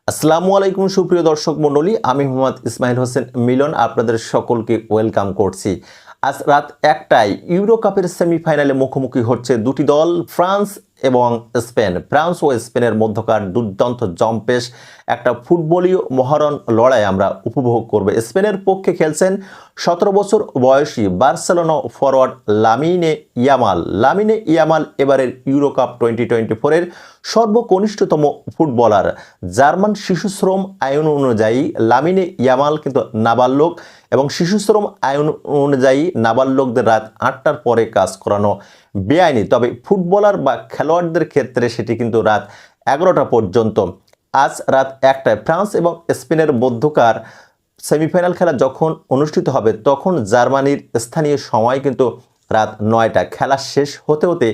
আসসালামু আলাইকুম সুপ্রিয় দর্শক মণ্ডলী, আমি মোহাম্মদ ইসমাইল হোসেন মিলন আপনাদের সকলকে ওয়েলকাম করছি। আজ রাত 1টায় ইউরো কাপের সেমিফাইনালে মুখোমুখি হচ্ছে দুটি দল, ফ্রান্স এবং স্পেন। ফ্রান্স ও স্পেনের মধ্যকার দুর্দান্ত জম্পেশ একটা ফুটবলীয় মহারণ লড়াই আমরা উপভোগ করব। স্পেনের পক্ষে খেলছেন 17 বছর বয়সী বার্সেলোনা ফরওয়ার্ড লামিনে ইয়ামাল এবারের ইউরো কাপ 2024-এর সর্বকনিষ্ঠতম ফুটবলার। জার্মান শিশুশ্রম আইন অনুযায়ী লামিনে ইয়ামাল কিন্তু নাবালক এবং শিশুশ্রম আইন অনুযায়ী নাবালকদের রাত 8টার পরে কাজ করানো বেআইনি। তবে ফুটবলার বা খেলোয়াড়দের ক্ষেত্রে সেটি কিন্তু রাত 11টা পর্যন্ত। আজ রাত 1টায় ফ্রান্স এবং স্পেনের মধ্যকার সেমিফাইনাল খেলা যখন অনুষ্ঠিত হবে তখন জার্মানির স্থানীয় সময় কিন্তু রাত 9টা। খেলা শেষ হতে হতে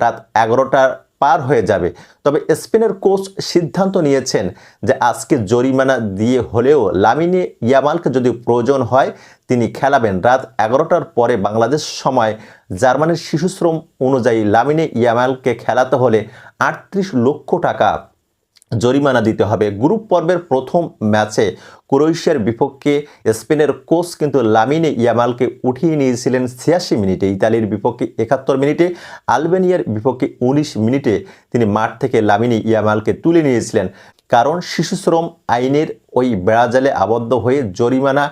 রাত 11টা পার হয়ে যাবে। তবে স্পেনের কোচ সিদ্ধান্ত নিয়েছেন যে আজকে জরিমানা দিয়ে হলেও লামিনে ইয়ামালকে যদি প্রয়োজন হয় তিনি খেলাবেন। রাত 11টার পরে বাংলাদেশ সময় জার্মানির শিশুশ্রম অনুযায়ী লামিনে ইয়ামালকে খেলাতে হলে 38 লক্ষ টাকা জরিমানা দিতে হবে। গ্রুপ পর্বের প্রথম ম্যাচে ক্রোয়েশিয়ার বিপক্ষে স্পেনের কোচ কিন্তু লামিনে ইয়ামালকে উঠিয়ে নিয়েছিলেন 86 মিনিটে, ইতালির বিপক্ষে 71 মিনিটে, আলবেনিয়ার বিপক্ষে 19 মিনিটে তিনি মাঠ থেকে লামিনে ইয়ামালকে তুলে নিয়েছিলেন। কারণ শিশুশ্রম আইনের ওই বেড়াজালে আবদ্ধ হয়ে জরিমানা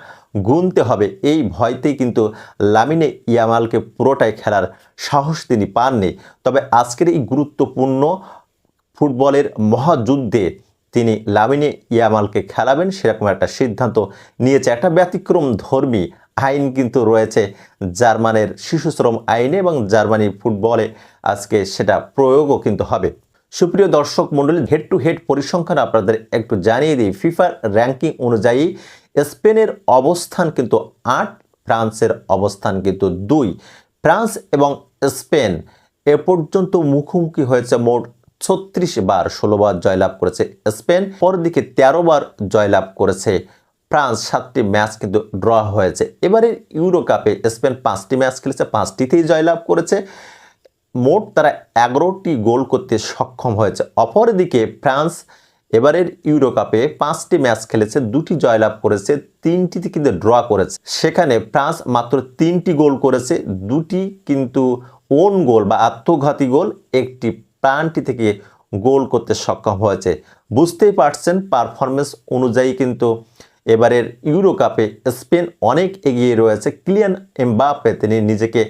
গুনতে হবে, এই ভয়তেই কিন্তু লামিনে ইয়ামালকে পুরোটাই খেলার সাহস তিনি পাননি। তবে আজকের এই গুরুত্বপূর্ণ ফুটবলের মহাযুদ্ধে তিনি লামিনে ইয়ামালকে খেলাবেন সেরকম একটা সিদ্ধান্ত নিয়েছে। একটা ব্যতিক্রম ধর্মী আইন কিন্তু রয়েছে জার্মানের শিশুশ্রম আইনে এবং জার্মানি ফুটবলে আজকে সেটা প্রয়োগও কিন্তু হবে। সুপ্রিয় দর্শক মণ্ডলী, হেড টু হেড পরিসংখ্যান আপনাদের একটু জানিয়ে দিই। ফিফার র্যাঙ্কিং অনুযায়ী স্পেনের অবস্থান কিন্তু 8, ফ্রান্সের অবস্থান কিন্তু 2। ফ্রান্স এবং স্পেন এ পর্যন্ত মুখোমুখি হয়েছে মোট 36 বার, 16 বার জয়লাভ করেছে স্পেন। পরের দিকে 13 বার জয়লাভ করেছে ফ্রান্স। 7টি ম্যাচ কিন্তু ড্র হয়েছে। এবারে ইউরো কাপে স্পেন 5টি ম্যাচ খেলেছে, 5টিতেই জয়লাভ করেছে। মোট তারা 11টি গোল করতে সক্ষম হয়েছে। অপরদিকে ফ্রান্স এবারের ইউরো কাপে 5টি ম্যাচ খেলেছে, 2টি জয়লাভ করেছে, 3টিতে কিন্তু ড্র করেছে। সেখানে ফ্রান্স মাত্র 3টি গোল করেছে, 2টি কিন্তু ওন গোল বা আত্মঘাতী গোল, একটি প্রান্তি থেকে গোল করতে সক্ষম হয়েছে। বুঝতেই পারছেন পারফরমেন্স অনুযায়ী কিন্তু এবারের ইউরো কাপে স্পেন অনেক এগিয়ে রয়েছে। কিলিয়ান এমবাপ্পে তিনি নিজেকে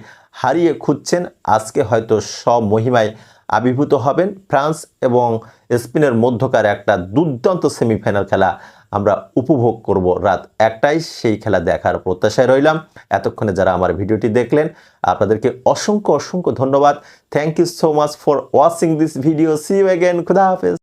হারিয়ে খুঁজছেন, আজকে হয়তো সব মহিমায় আবির্ভূত হবেন। ফ্রান্স এবং স্পেনের মধ্যকার একটা দুর্দান্ত সেমিফাইনাল খেলা আমরা উপভোগ করব রাত 1টায়। সেই খেলা দেখার প্রত্যাশায় রইলাম। এতক্ষণে যারা আমার ভিডিওটি দেখলেন আপনাদেরকে অসংখ্য ধন্যবাদ। Thank you so much for watching this video. See you again. খুদা হাফেজ।